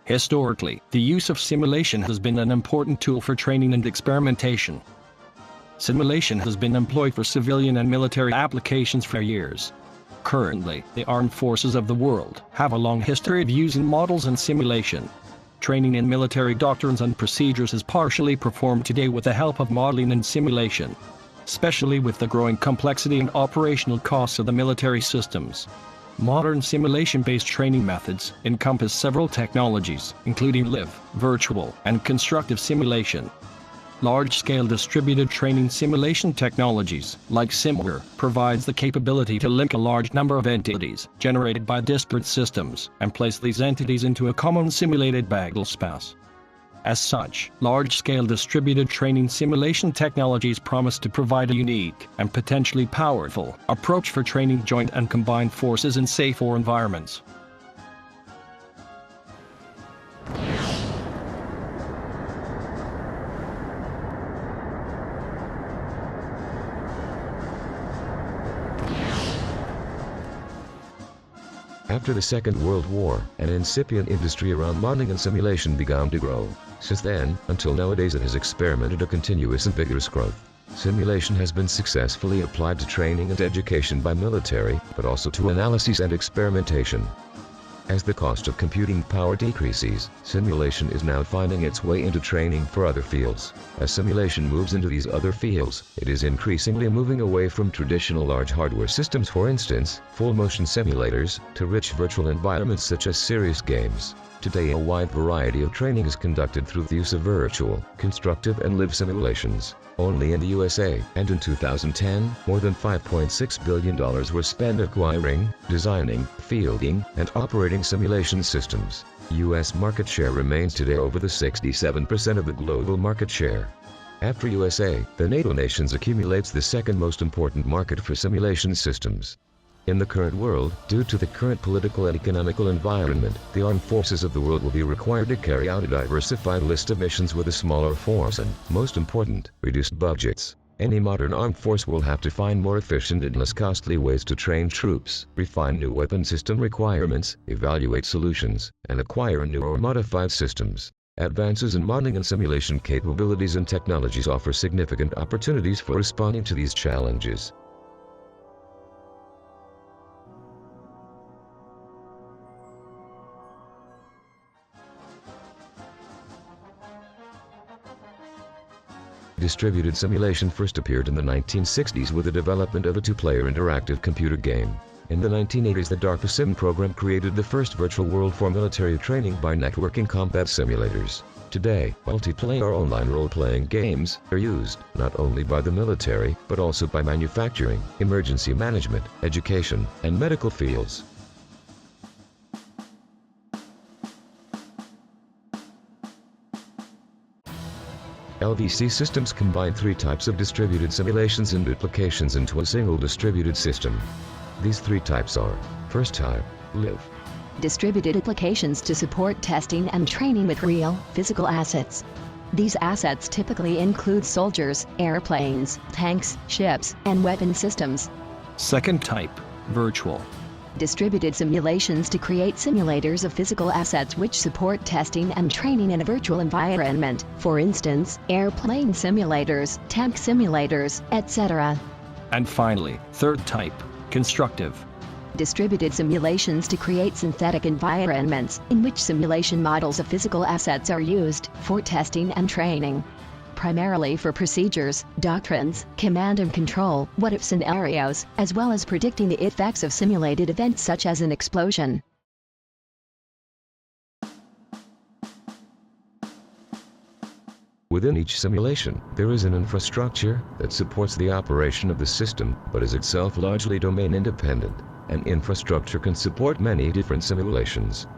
Historically, the use of simulation has been an important tool for training and experimentation. Simulation has been employed for civilian and military applications for years. Currently, the armed forces of the world have a long history of using models and simulation. Training in military doctrines and procedures is partially performed today with the help of modeling and simulation, especially with the growing complexity and operational costs of the military systems. Modern simulation-based training methods encompass several technologies, including live, virtual, and constructive simulation. Large-scale distributed training simulation technologies, like SimWare, provides the capability to link a large number of entities generated by disparate systems and place these entities into a common simulated battle space. As such, large-scale distributed training simulation technologies promise to provide a unique and potentially powerful approach for training joint and combined forces in safe war environments. After the Second World War, an incipient industry around modeling and simulation began to grow. Since then, until nowadays, it has experimented a continuous and vigorous growth. Simulation has been successfully applied to training and education by military, but also to analysis and experimentation. As the cost of computing power decreases, simulation is now finding its way into training for other fields. As simulation moves into these other fields, it is increasingly moving away from traditional large hardware systems, for instance, full-motion simulators, to rich virtual environments such as serious games. Today, a wide variety of training is conducted through the use of virtual, constructive, and live simulations. Only in the USA, and in 2010, more than $5.6 billion were spent acquiring, designing, fielding, and operating simulation systems. U.S. market share remains today over the 67% of the global market share. After USA, the NATO nations accumulates the second most important market for simulation systems. In the current world, due to the current political and economical environment, the armed forces of the world will be required to carry out a diversified list of missions with a smaller force and, most important, reduced budgets. Any modern armed force will have to find more efficient and less costly ways to train troops, refine new weapon system requirements, evaluate solutions, and acquire new or modified systems. Advances in modeling and simulation capabilities and technologies offer significant opportunities for responding to these challenges. Distributed simulation first appeared in the 1960s with the development of a two-player interactive computer game. In the 1980s, the DARPA Sim program created the first virtual world for military training by networking combat simulators. Today, multiplayer online role-playing games are used not only by the military, but also by manufacturing, emergency management, education, and medical fields. LVC Systems combine three types of distributed simulations and applications into a single distributed system. These three types are: first type, live. Distributed applications to support testing and training with real, physical assets. These assets typically include soldiers, airplanes, tanks, ships, and weapon systems. Second type, virtual. Distributed simulations to create simulators of physical assets which support testing and training in a virtual environment, for instance, airplane simulators, tank simulators, etc. And finally, third type, constructive. Distributed simulations to create synthetic environments, in which simulation models of physical assets are used for testing and training. Primarily for procedures, doctrines, command and control, what-if scenarios, as well as predicting the effects of simulated events such as an explosion. Within each simulation, there is an infrastructure that supports the operation of the system, but is itself largely domain independent. An infrastructure can support many different simulations.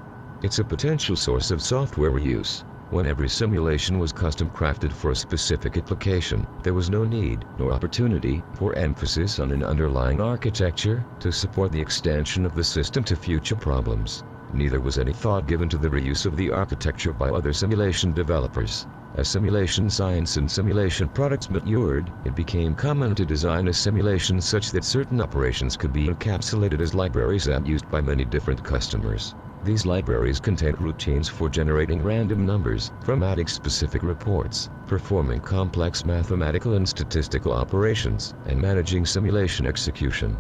It's a potential source of software reuse. When every simulation was custom crafted for a specific application, there was no need nor opportunity for emphasis on an underlying architecture to support the extension of the system to future problems. Neither was any thought given to the reuse of the architecture by other simulation developers. As simulation science and simulation products matured, it became common to design a simulation such that certain operations could be encapsulated as libraries and used by many different customers. These libraries contain routines for generating random numbers, informatics-specific reports, performing complex mathematical and statistical operations, and managing simulation execution.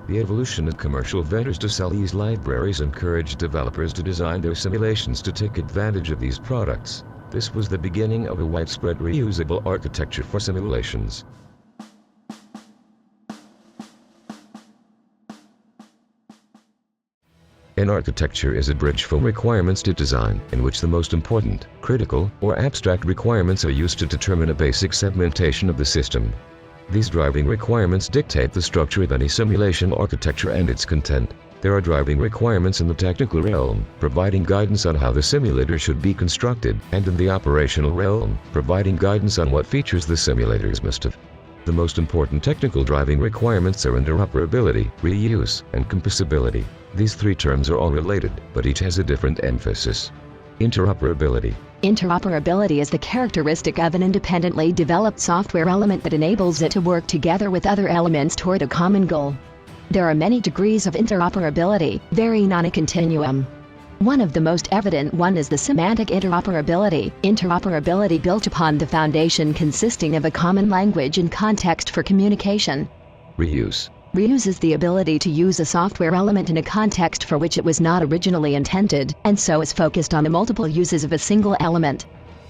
The evolution of commercial vendors to sell these libraries encouraged developers to design their simulations to take advantage of these products. This was the beginning of a widespread reusable architecture for simulations. An architecture is a bridge from requirements to design, in which the most important, critical, or abstract requirements are used to determine a basic segmentation of the system. These driving requirements dictate the structure of any simulation architecture and its content. There are driving requirements in the technical realm, providing guidance on how the simulator should be constructed, and in the operational realm, providing guidance on what features the simulators must have. The most important technical driving requirements are interoperability, reuse, and composability. These three terms are all related, but each has a different emphasis. Interoperability. Interoperability is the characteristic of an independently developed software element that enables it to work together with other elements toward a common goal. There are many degrees of interoperability, varying on a continuum. One of the most evident one is the semantic interoperability. Interoperability built upon the foundation consisting of a common language and context for communication. Reuse. Reuse is the ability to use a software element in a context for which it was not originally intended, and so is focused on the multiple uses of a single element.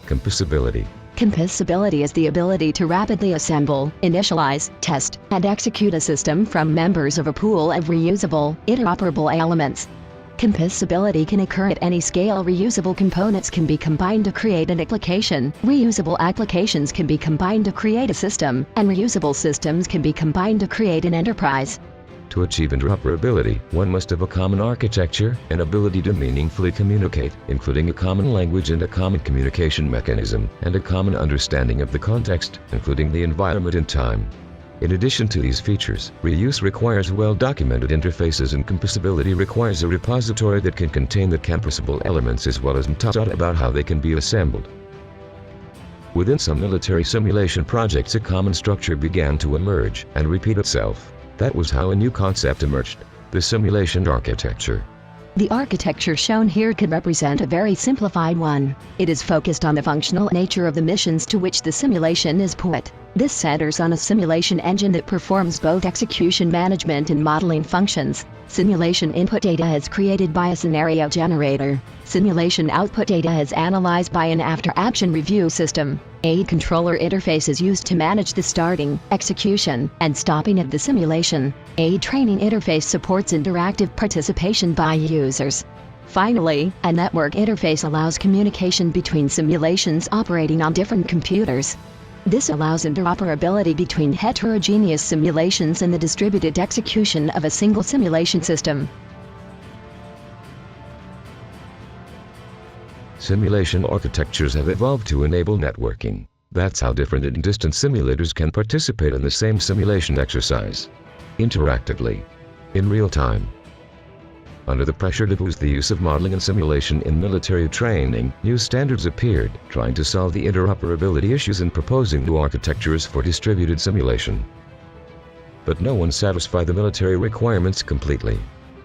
Composability. Composability is the ability to rapidly assemble, initialize, test, and execute a system from members of a pool of reusable, interoperable elements. Composability can occur at any scale. Reusable components can be combined to create an application, reusable applications can be combined to create a system, and reusable systems can be combined to create an enterprise. To achieve interoperability, one must have a common architecture, an ability to meaningfully communicate, including a common language and a common communication mechanism, and a common understanding of the context, including the environment and time. In addition to these features, reuse requires well-documented interfaces, and composability requires a repository that can contain the composable elements as well as metadata about how they can be assembled. Within some military simulation projects, a common structure began to emerge and repeat itself. That was how a new concept emerged: the simulation architecture. The architecture shown here could represent a very simplified one. It is focused on the functional nature of the missions to which the simulation is put. This centers on a simulation engine that performs both execution management and modeling functions. Simulation input data is created by a scenario generator. Simulation output data is analyzed by an after-action review system. A controller interface is used to manage the starting, execution, and stopping of the simulation. A training interface supports interactive participation by users. Finally, a network interface allows communication between simulations operating on different computers. This allows interoperability between heterogeneous simulations and the distributed execution of a single simulation system. Simulation architectures have evolved to enable networking. That's how different and distant simulators can participate in the same simulation exercise. Interactively. In real time. Under the pressure to boost the use of modeling and simulation in military training, new standards appeared, trying to solve the interoperability issues and proposing new architectures for distributed simulation. But no one satisfied the military requirements completely.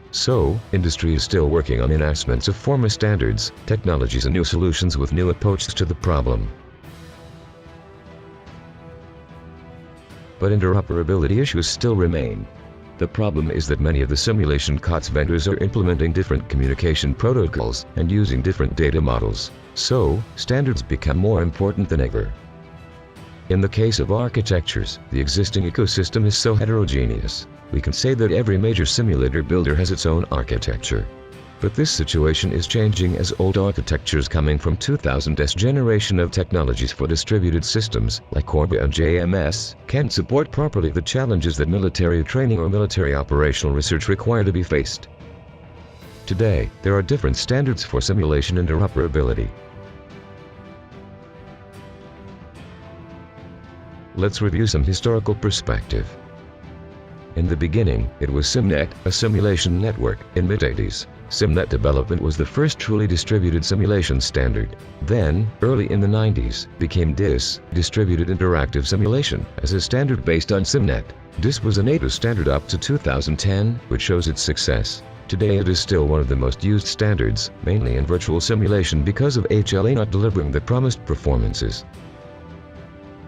So, industry is still working on enhancements of former standards, technologies and new solutions with new approaches to the problem. But interoperability issues still remain. The problem is that many of the simulation COTS vendors are implementing different communication protocols and using different data models. So, standards become more important than ever. In the case of architectures, the existing ecosystem is so heterogeneous. We can say that every major simulator builder has its own architecture. But this situation is changing as old architectures coming from 2000s generation of technologies for distributed systems, like Corba and JMS, can't support properly the challenges that military training or military operational research require to be faced. Today, there are different standards for simulation interoperability. Let's review some historical perspective. In the beginning, it was SimNet, a simulation network, in mid-80s. SimNet development was the first truly distributed simulation standard. Then, early in the 90s, became DIS, Distributed Interactive Simulation, as a standard based on SimNet. DIS was a native standard up to 2010, which shows its success. Today it is still one of the most used standards, mainly in virtual simulation because of HLA not delivering the promised performances.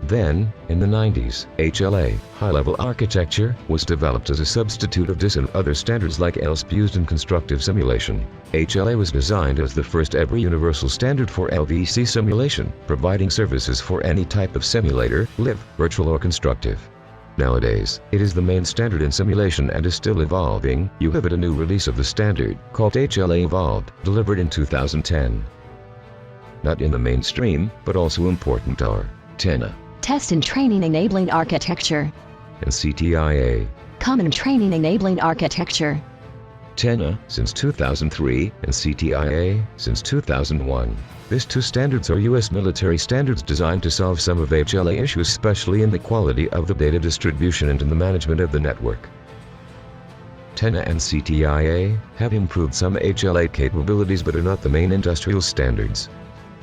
Then, in the 90s, HLA, high-level architecture, was developed as a substitute of DIS and other standards like ELSP used in constructive simulation. HLA was designed as the first ever universal standard for LVC simulation, providing services for any type of simulator, live, virtual or constructive. Nowadays, it is the main standard in simulation and is still evolving. You have a new release of the standard, called HLA Evolved, delivered in 2010. Not in the mainstream, but also important are TENA, Test and Training Enabling Architecture, and CTIA. Common Training Enabling Architecture. TENA since 2003 and CTIA since 2001. These two standards are U.S. military standards designed to solve some of HLA issues, especially in the quality of the data distribution and in the management of the network. TENA and CTIA have improved some HLA capabilities but are not the main industrial standards.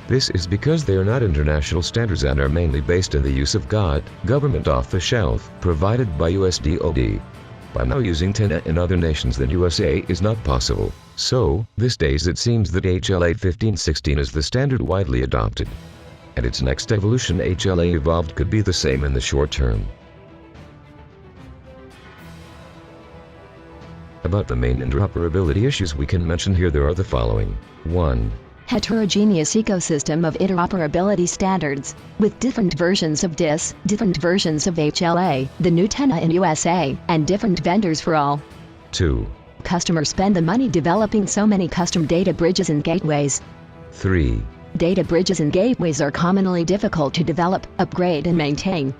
This is because they are not international standards and are mainly based on the use of government off-the-shelf, provided by US DoD. By now using TENA in other nations than USA is not possible. So, these days it seems that HLA 1516 is the standard widely adopted. And its next evolution, HLA Evolved, could be the same in the short term. About the main interoperability issues we can mention here, there are the following. 1. Heterogeneous ecosystem of interoperability standards, with different versions of DIS, different versions of HLA, the new TENA in USA, and different vendors for all. 2. Customers spend the money developing so many custom data bridges and gateways. 3. Data bridges and gateways are commonly difficult to develop, upgrade and maintain.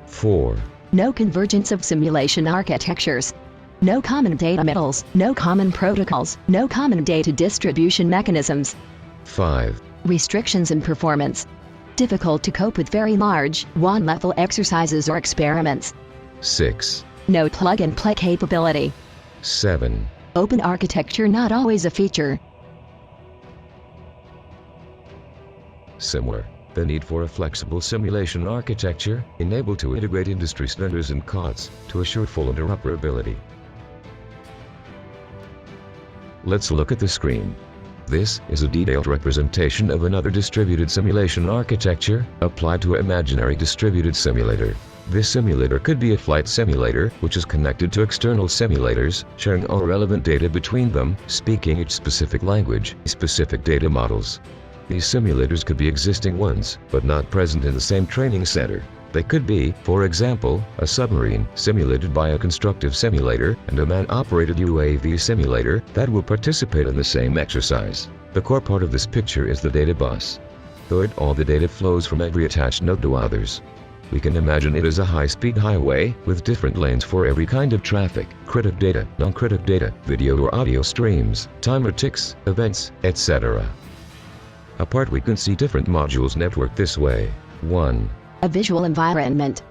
4. No convergence of simulation architectures. No common data metals, no common protocols, no common data distribution mechanisms. 5. Restrictions in performance. Difficult to cope with very large, one-level exercises or experiments. 6. No plug-and-play capability. 7. Open architecture not always a feature. SimWare. The need for a flexible simulation architecture, enabled to integrate industry standards and COTS, to assure full interoperability. Let's look at the screen. This is a detailed representation of another distributed simulation architecture, applied to an imaginary distributed simulator. This simulator could be a flight simulator, which is connected to external simulators, sharing all relevant data between them, speaking each specific language, specific data models. These simulators could be existing ones, but not present in the same training center. They could be, for example, a submarine simulated by a constructive simulator and a man-operated UAV simulator that will participate in the same exercise. The core part of this picture is the data bus. Through it, all the data flows from every attached node to others. We can imagine it as a high-speed highway with different lanes for every kind of traffic: critic data, non-critic data, video or audio streams, timer ticks, events, etc. Apart, we can see different modules networked this way. 1. A visual environment.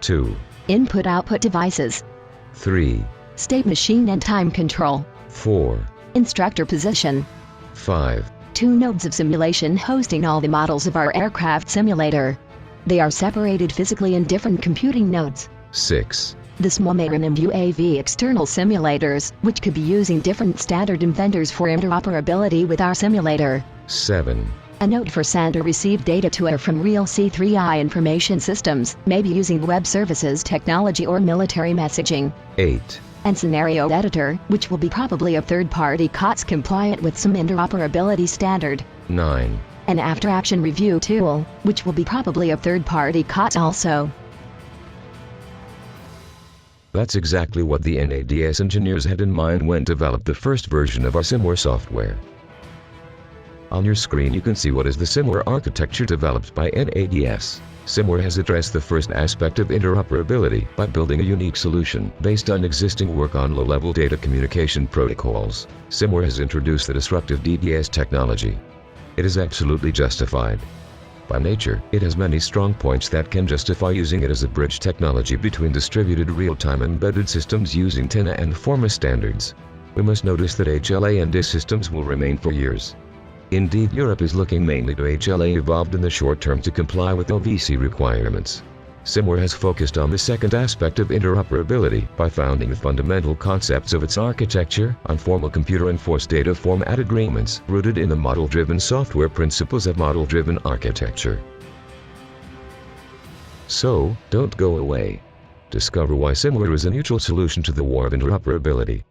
2. Input-output devices. 3. State machine and time control. 4. Instructor position. 5. 2 nodes of simulation hosting all the models of our aircraft simulator. They are separated physically in different computing nodes. 6. The small marin and UAV external simulators, which could be using different standard and vendors for interoperability with our simulator. 7. A node for send or receive data to or from real C3I information systems, maybe using web services technology or military messaging. 8. And scenario editor, which will be probably a third-party COTS compliant with some interoperability standard. 9. An after-action review tool, which will be probably a third-party COTS also. That's exactly what the NADS engineers had in mind when developed the first version of our SimWare software. On your screen you can see what is the SimWare architecture developed by NADS. SimWare has addressed the first aspect of interoperability by building a unique solution based on existing work on low-level data communication protocols. SimWare has introduced the disruptive DDS technology. It is absolutely justified. By nature, it has many strong points that can justify using it as a bridge technology between distributed real-time embedded systems using TENA and FORMA standards. We must notice that HLA and DIS systems will remain for years. Indeed, Europe is looking mainly to HLA Evolved in the short term to comply with LVC requirements. SimWare has focused on the second aspect of interoperability by founding the fundamental concepts of its architecture on formal computer-enforced data format agreements rooted in the model-driven software principles of model-driven architecture. So, don't go away. Discover why SimWare is a neutral solution to the war of interoperability.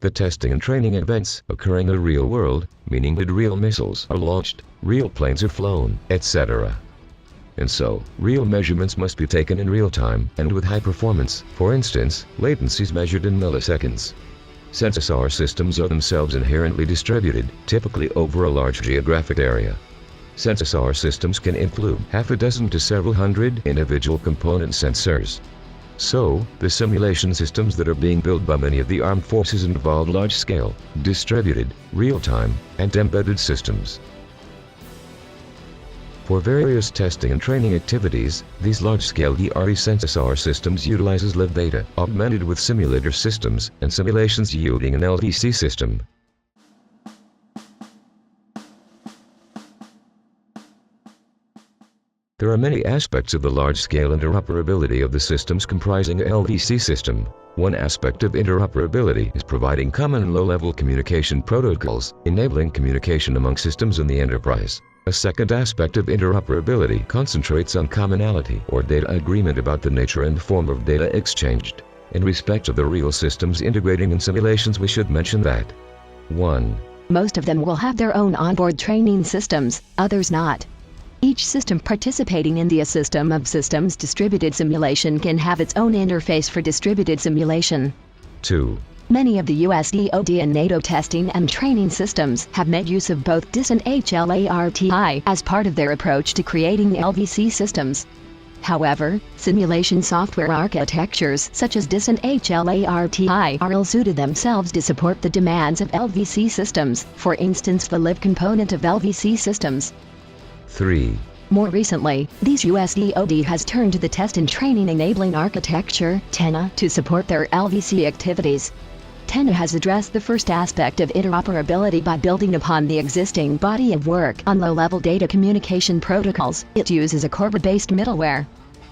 The testing and training events occurring in the real world, meaning that real missiles are launched, real planes are flown, etc. And so, real measurements must be taken in real time and with high performance, for instance, latencies measured in milliseconds. SimWare systems are themselves inherently distributed, typically over a large geographic area. SimWare systems can include half a dozen to several hundred individual component sensors. So, the simulation systems that are being built by many of the armed forces involve large-scale, distributed, real-time, and embedded systems. For various testing and training activities, these large-scale DRE SimWare systems utilizes live data, augmented with simulator systems, and simulations yielding an LVC system. There are many aspects of the large-scale interoperability of the systems comprising a LVC system. One aspect of interoperability is providing common and low-level communication protocols, enabling communication among systems in the enterprise. A second aspect of interoperability concentrates on commonality or data agreement about the nature and form of data exchanged. In respect of the real systems integrating in simulations, we should mention that 1. Most of them will have their own onboard training systems, others not. Each system participating in the system of systems distributed simulation can have its own interface for distributed simulation. 2. Many of the US DoD and NATO testing and training systems have made use of both DDS and HLA as part of their approach to creating LVC systems. However, simulation software architectures such as DDS and HLA are ill-suited themselves to support the demands of LVC systems, for instance the live component of LVC systems. 3. More recently, these US DoD has turned to the test and training enabling architecture, TENA, to support their LVC activities. TENA has addressed the first aspect of interoperability by building upon the existing body of work on low-level data communication protocols. It uses a CORBA-based middleware.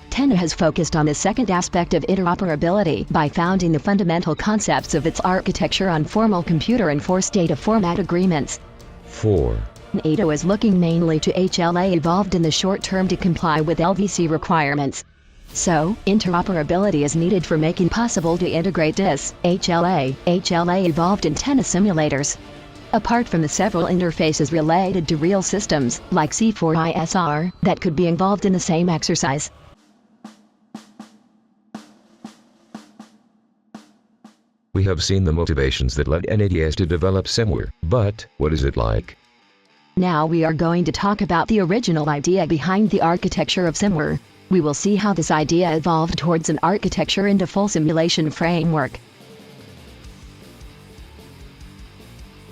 TENA has focused on the second aspect of interoperability by founding the fundamental concepts of its architecture on formal computer-enforced data format agreements. 4. NATO is looking mainly to HLA evolved in the short term to comply with LVC requirements. So, interoperability is needed for making possible to integrate DDS, HLA evolved in TENA simulators. Apart from the several interfaces related to real systems, like C4ISR, that could be involved in the same exercise. We have seen the motivations that led DDS to develop SimWare, but what is it like? Now we are going to talk about the original idea behind the architecture of SimWare. We will see how this idea evolved towards an architecture into full simulation framework.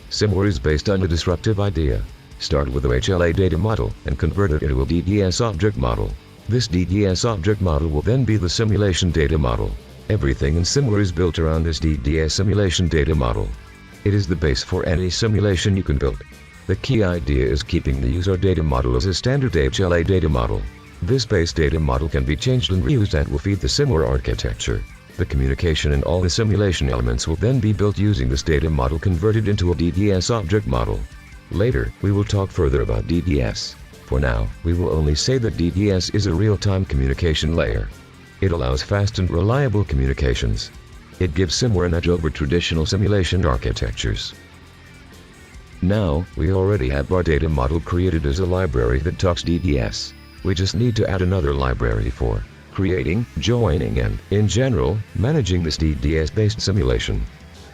SimWare is based on a disruptive idea. Start with a HLA data model and convert it into a DDS object model. This DDS object model will then be the simulation data model. Everything in SimWare is built around this DDS simulation data model. It is the base for any simulation you can build. The key idea is keeping the user data model as a standard HLA data model. This base data model can be changed and reused and will feed the SimWare architecture. The communication and all the simulation elements will then be built using this data model converted into a DDS object model. Later, we will talk further about DDS. For now, we will only say that DDS is a real-time communication layer. It allows fast and reliable communications. It gives SimWare an edge over traditional simulation architectures. Now, we already have our data model created as a library that talks DDS. We just need to add another library for creating, joining and, in general, managing this DDS-based simulation.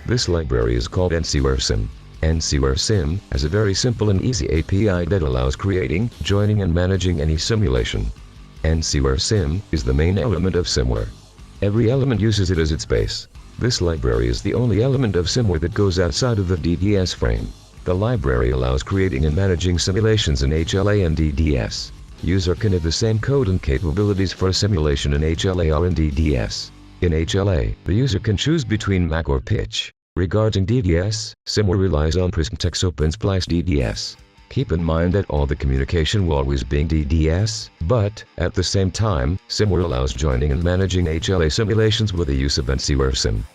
This library is called SimWare Sim. SimWare Sim has a very simple and easy API that allows creating, joining and managing any simulation. SimWare Sim is the main element of SimWare. Every element uses it as its base. This library is the only element of SimWare that goes outside of the DDS frame. The library allows creating and managing simulations in HLA and DDS. User can have the same code and capabilities for a simulation in HLA or in DDS. In HLA, the user can choose between MAC or pitch. Regarding DDS, SimWare relies on PrismTech's OpenSplice DDS. Keep in mind that all the communication will always be DDS, but, at the same time, SimWare allows joining and managing HLA simulations with the use of SimWare Sim.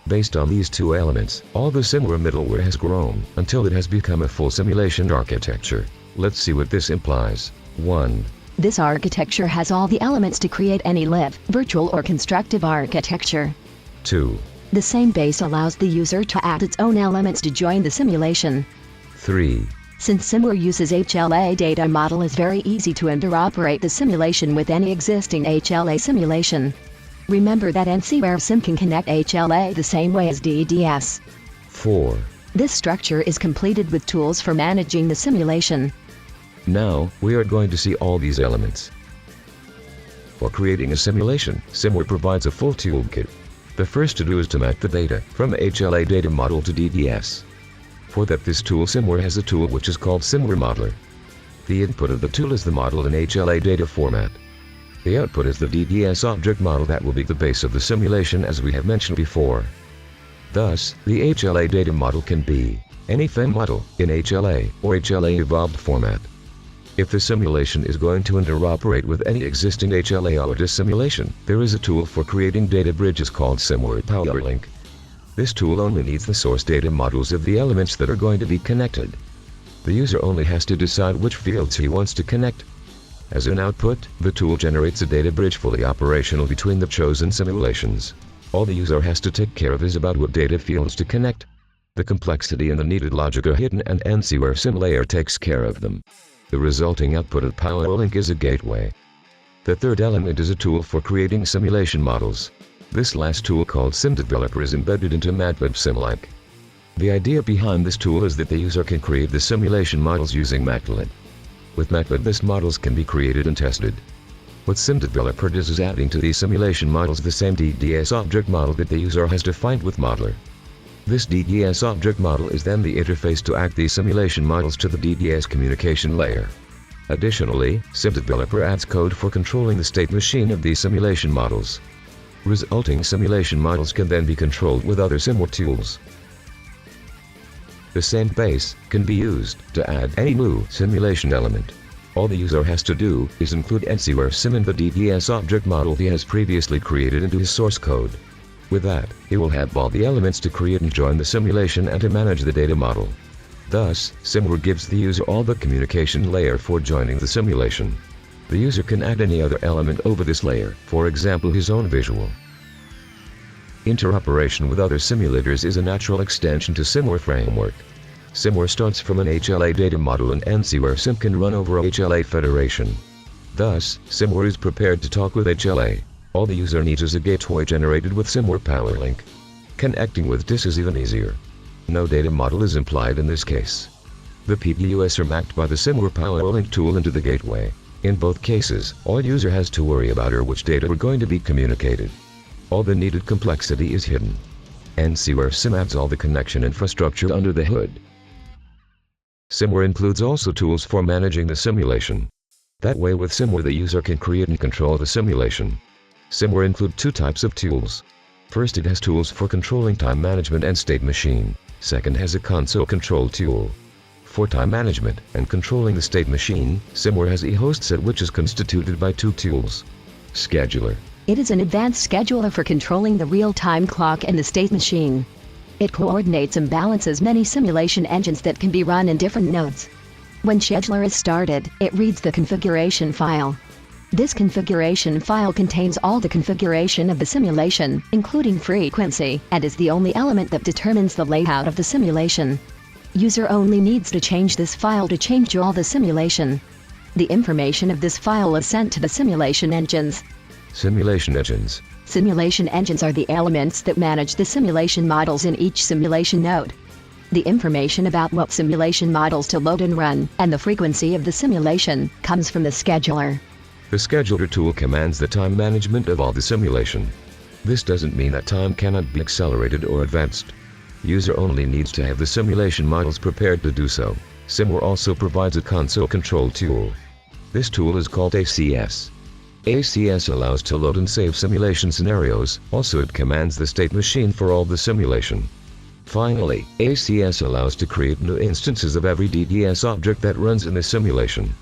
Based on these two elements, all the SimWare middleware has grown, until it has become a full simulation architecture. Let's see what this implies. 1. This architecture has all the elements to create any live, virtual or constructive architecture. 2. The same base allows the user to add its own elements to join the simulation. 3. Since SimWare uses HLA data model, is very easy to interoperate the simulation with any existing HLA simulation. Remember that SimWare Sim can connect HLA the same way as DDS. 4. This structure is completed with tools for managing the simulation. Now, we are going to see all these elements. For creating a simulation, SimWare provides a full toolkit. The first to do is to map the data from HLA data model to DDS. For that, this tool SimWare has a tool which is called SimWare Modeler. The input of the tool is the model in HLA data format. The output is the DDS object model that will be the base of the simulation, as we have mentioned before. Thus, the HLA data model can be any FEM model in HLA or HLA evolved format. If the simulation is going to interoperate with any existing HLA or DDS simulation, there is a tool for creating data bridges called SimWare PowerLink. This tool only needs the source data models of the elements that are going to be connected. The user only has to decide which fields he wants to connect. As an output, the tool generates a data bridge fully operational between the chosen simulations. All the user has to take care of is about what data fields to connect. The complexity and the needed logic are hidden, and SimWare Sim layer takes care of them. The resulting output of PowerLink is a gateway. The third element is a tool for creating simulation models. This last tool, called SimDeveloper, is embedded into MATLAB SimLike. The idea behind this tool is that the user can create the simulation models using MATLAB. With MATLAB, these models can be created and tested. What SimDeveloper does is adding to these simulation models the same DDS object model that the user has defined with Modeler. This DDS object model is then the interface to act these simulation models to the DDS communication layer. Additionally, SimDeveloper adds code for controlling the state machine of these simulation models. Resulting simulation models can then be controlled with other SimWare tools. The same base can be used to add any new simulation element. All the user has to do is include SimWare Sim in the DDS object model he has previously created into his source code. With that, he will have all the elements to create and join the simulation and to manage the data model. Thus, SimWare gives the user all the communication layer for joining the simulation. The user can add any other element over this layer, for example his own visual. Interoperation with other simulators is a natural extension to SimWare framework. SimWare starts from an HLA data model, and SimWare Sim can run over a HLA federation. Thus, SimWare is prepared to talk with HLA. All the user needs is a gateway generated with SimWare PowerLink. Connecting with DDS is even easier. No data model is implied in this case. The PPUs are mapped by the SimWare PowerLink tool into the gateway. In both cases, all user has to worry about are which data are going to be communicated. All the needed complexity is hidden. SimWare Sim adds all the connection infrastructure under the hood. SimWare includes also tools for managing the simulation. That way, with SimWare the user can create and control the simulation. SimWare includes two types of tools. First, it has tools for controlling time management and state machine. Second, has a console control tool. For time management and controlling the state machine, SimWare has a host set which is constituted by two tools. Scheduler. It is an advanced scheduler for controlling the real-time clock and the state machine. It coordinates and balances many simulation engines that can be run in different nodes. When scheduler is started, it reads the configuration file. This configuration file contains all the configuration of the simulation, including frequency, and is the only element that determines the layout of the simulation. User only needs to change this file to change all the simulation. The information of this file is sent to the simulation engines. Simulation engines. Simulation engines are the elements that manage the simulation models in each simulation node. The information about what simulation models to load and run, and the frequency of the simulation, comes from the scheduler. The scheduler tool commands the time management of all the simulation. This doesn't mean that time cannot be accelerated or advanced. User only needs to have the simulation models prepared to do so. SimWare also provides a console control tool. This tool is called ACS. ACS allows to load and save simulation scenarios. Also, it commands the state machine for all the simulation. Finally, ACS allows to create new instances of every DDS object that runs in the simulation.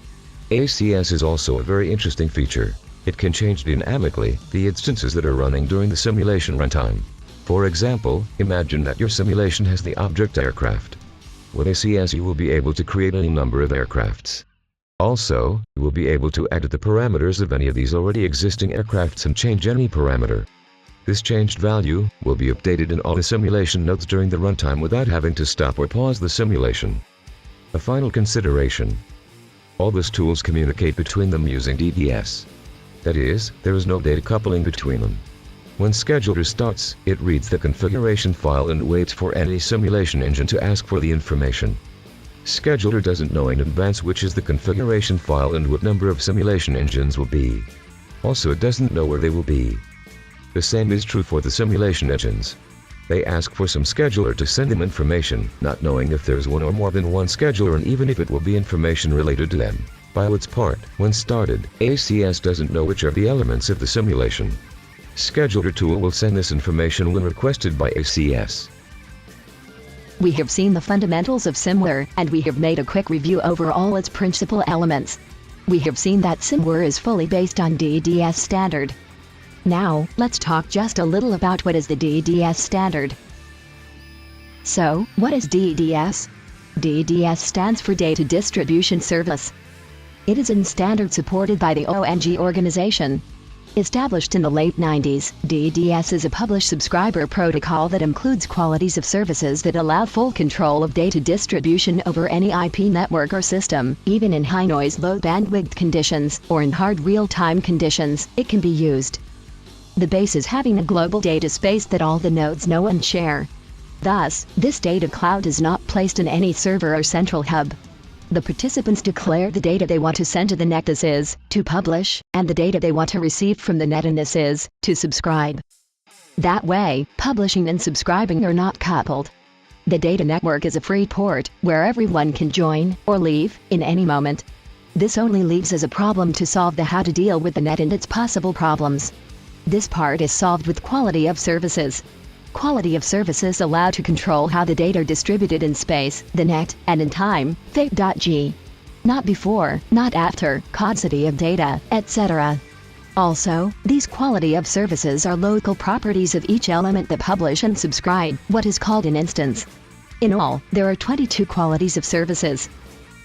ACS is also a very interesting feature. It can change dynamically the instances that are running during the simulation runtime. For example, imagine that your simulation has the object aircraft. With ACS you will be able to create any number of aircrafts. Also, you will be able to edit the parameters of any of these already existing aircrafts and change any parameter. This changed value will be updated in all the simulation nodes during the runtime without having to stop or pause the simulation. A final consideration. All these tools communicate between them using DDS. That is, there is no data coupling between them. When Scheduler starts, it reads the configuration file and waits for any simulation engine to ask for the information. Scheduler doesn't know in advance which is the configuration file and what number of simulation engines will be. Also, it doesn't know where they will be. The same is true for the simulation engines. They ask for some scheduler to send them information, not knowing if there's one or more than one scheduler and even if it will be information related to them. By its part, when started, ACS doesn't know which are the elements of the simulation. Scheduler tool will send this information when requested by ACS. We have seen the fundamentals of SimWare, and we have made a quick review over all its principal elements. We have seen that SimWare is fully based on DDS Standard. Now, let's talk just a little about what is the DDS Standard. So, what is DDS? DDS stands for Data Distribution Service. It is a standard supported by the OMG organization. Established in the late 90s, DDS is a published subscriber protocol that includes qualities of services that allow full control of data distribution over any IP network or system, even in high-noise low-bandwidth conditions, or in hard real-time conditions, it can be used. The base is having a global data space that all the nodes know and share. Thus, this data cloud is not placed in any server or central hub. The participants declare the data they want to send to the net. This is to publish, and the data they want to receive from the net, and this is to subscribe. That way, publishing and subscribing are not coupled. The data network is a free port, where everyone can join, or leave, in any moment. This only leaves as a problem to solve the how to deal with the net and its possible problems. This part is solved with quality of services. Quality of services allow to control how the data are distributed in space, the net, and in time, fate.g. Not before, not after, quantity of data, etc. Also, these quality of services are local properties of each element that publish and subscribe, what is called an instance. In all, there are 22 qualities of services.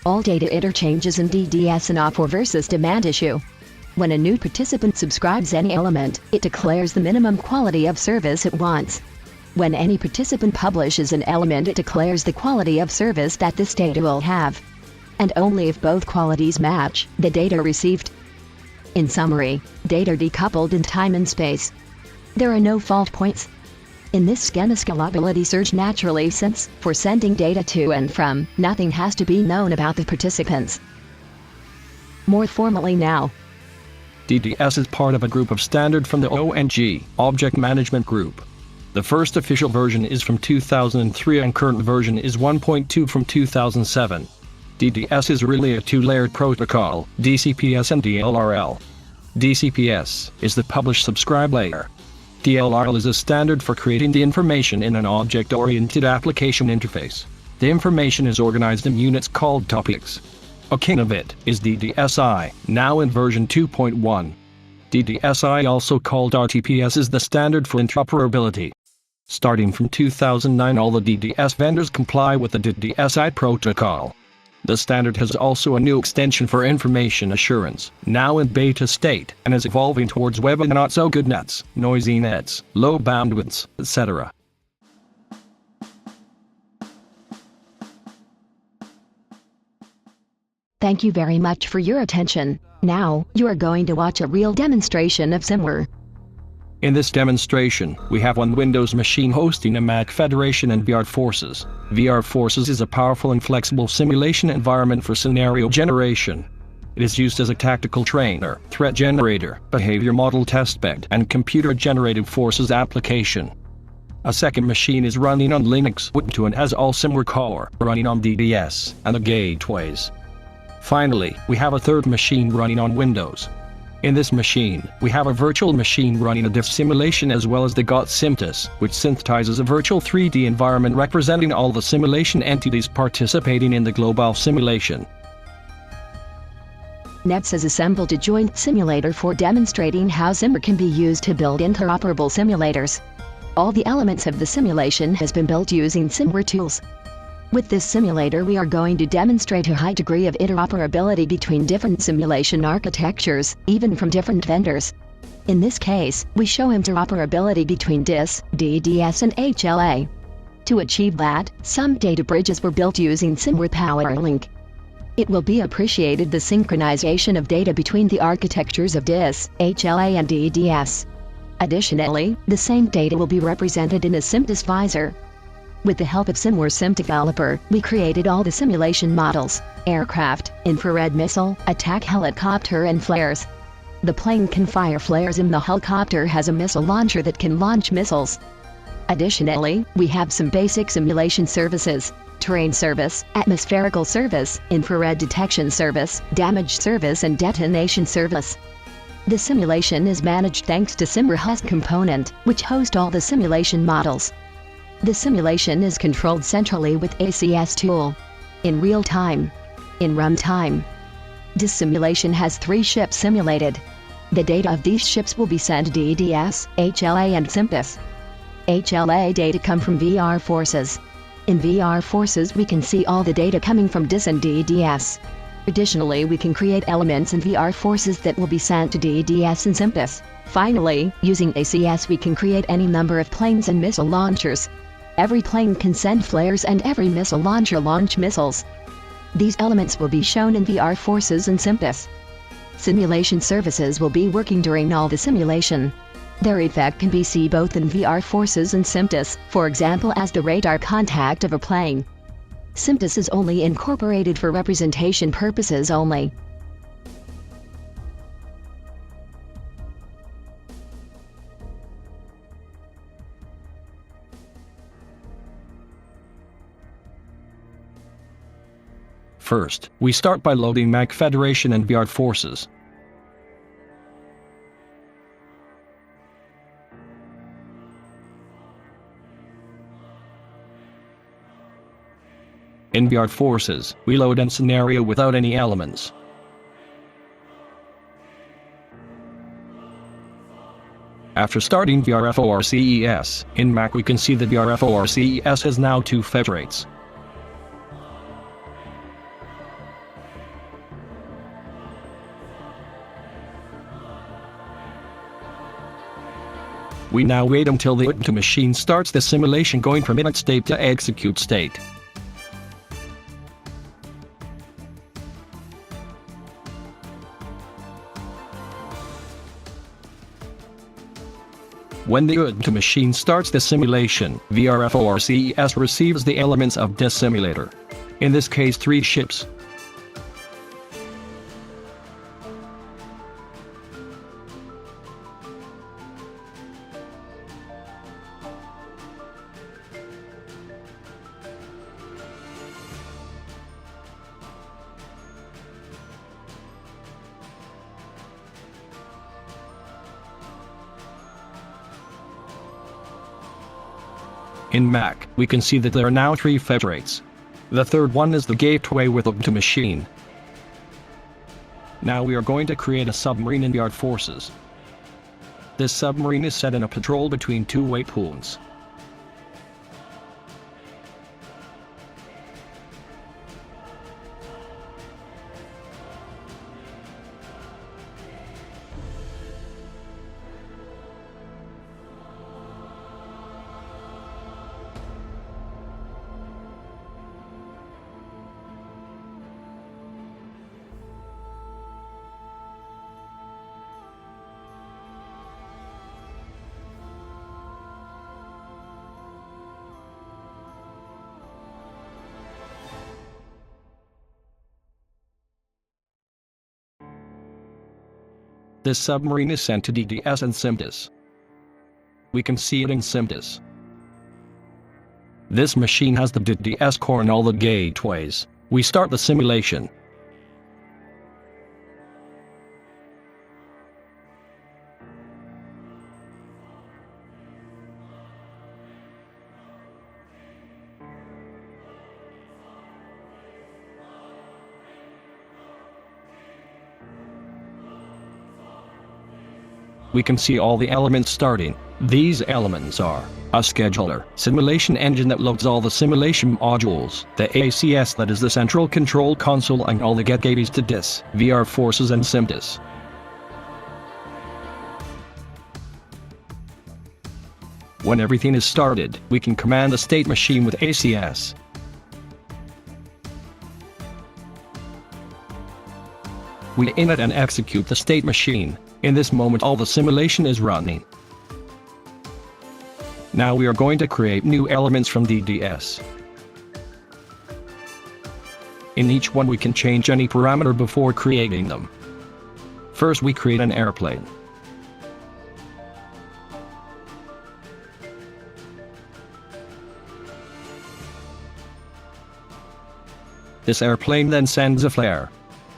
All data interchanges in DDS and offer versus demand issue. When a new participant subscribes any element, it declares the minimum quality of service it wants. When any participant publishes an element, it declares the quality of service that this data will have. And only if both qualities match, the data received. In summary, data are decoupled in time and space. There are no fault points. In this schema, scalability surge naturally, since, for sending data to and from, nothing has to be known about the participants. More formally now. DDS is part of a group of standard from the OMG Object Management Group. The first official version is from 2003 and current version is 1.2 from 2007. DDS is really a two-layered protocol, DCPS and DLRL. DCPS is the publish-subscribe layer. DLRL is a standard for creating the information in an object-oriented application interface. The information is organized in units called topics. A king of it is DDSI, now in version 2.1. DDSI, also called RTPS, is the standard for interoperability. Starting from 2009, all the DDS vendors comply with the DDSI protocol. The standard has also a new extension for information assurance, now in beta state, and is evolving towards web and not so good nets, noisy nets, low bandwidths, etc. Thank you very much for your attention. Now, you are going to watch a real demonstration of SimWare. In this demonstration, we have one Windows machine hosting a Mac Federation and VR Forces. VR Forces is a powerful and flexible simulation environment for scenario generation. It is used as a tactical trainer, threat generator, behavior model testbed, and computer-generated forces application. A second machine is running on Linux, Ubuntu, and has all SimWare core running on DDS and the gateways. Finally, we have a third machine running on Windows. In this machine, we have a virtual machine running a diff simulation as well as the GOT SimTus, which synthesizes a virtual 3D environment representing all the simulation entities participating in the global simulation. Next has assembled a joint simulator for demonstrating how SimWare can be used to build interoperable simulators. All the elements of the simulation has been built using SimWare tools. With this simulator we are going to demonstrate a high degree of interoperability between different simulation architectures, even from different vendors. In this case, we show interoperability between DDS, DDS and HLA. To achieve that, some data bridges were built using SimWare PowerLink. It will be appreciated the synchronization of data between the architectures of DDS, HLA and DDS. Additionally, the same data will be represented in a SimTus visor. With the help of SimWare Sim Developer, we created all the simulation models: aircraft, infrared missile, attack helicopter and flares. The plane can fire flares and the helicopter has a missile launcher that can launch missiles. Additionally, we have some basic simulation services: terrain service, atmospherical service, infrared detection service, damage service and detonation service. The simulation is managed thanks to SimWare Host component, which hosts all the simulation models. The simulation is controlled centrally with ACS tool. In real time. In runtime. This simulation has 3 ships simulated. The data of these ships will be sent to DDS, HLA and SimTus. HLA data come from VR forces. In VR forces we can see all the data coming from DDS and DDS. Additionally, we can create elements in VR forces that will be sent to DDS and SimTus. Finally, using ACS we can create any number of planes and missile launchers. Every plane can send flares and every missile launcher launch missiles. These elements will be shown in VR forces and SimTus. Simulation services will be working during all the simulation. Their effect can be seen both in VR forces and SimTus, for example as the radar contact of a plane. SimTus is only incorporated for representation purposes only. First, we start by loading Mac Federation and VR forces. In VR forces, we load a scenario without any elements. After starting VRFORCES, in Mac we can see that VRFORCES has now 2 federates. We now wait until the machine starts the simulation going from init state to execute state. When the machine starts the simulation, VRFORCES receives the elements of this simulator. In this case 3 ships. In Mac, we can see that there are now 3 federates. The third one is the gateway with the machine. Now we are going to create a submarine in VR forces. This submarine is set in a patrol between 2 waypoints. This submarine is sent to DDS and SimTus. We can see it in SimTus. This machine has the DDS core and all the gateways. We start the simulation. we can see all the elements starting. These elements are a scheduler, simulation engine that loads all the simulation modules, the ACS that is the central control console and all the get gateways to DIS, VR forces and SimDIS. When everything is started, we can command the state machine with ACS. We init and execute the state machine. In this moment all the simulation is running. Now we are going to create new elements from DDS. In each one we can change any parameter before creating them. First we create an airplane. This airplane then sends a flare.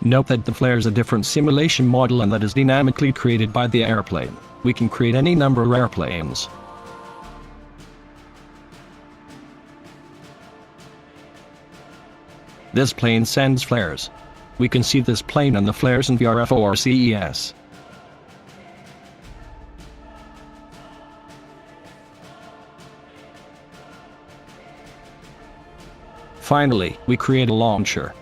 Note that the flare is a different simulation model and that is dynamically created by the airplane. We can create any number of airplanes. This plane sends flares. We can see this plane and the flares in VRF or CES. Finally, we create a launcher.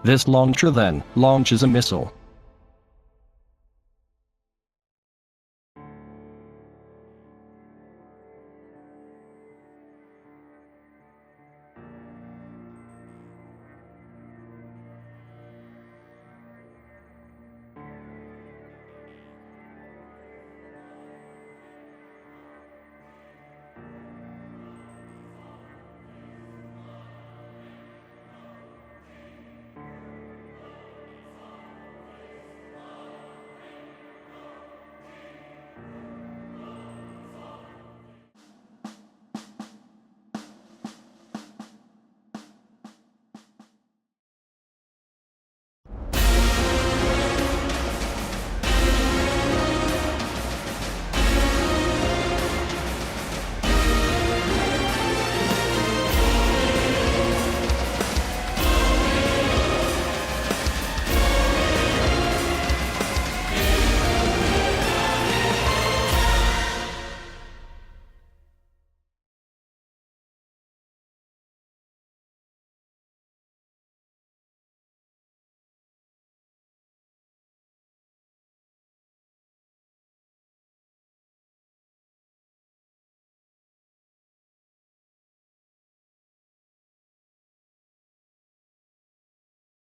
This launcher then launches a missile.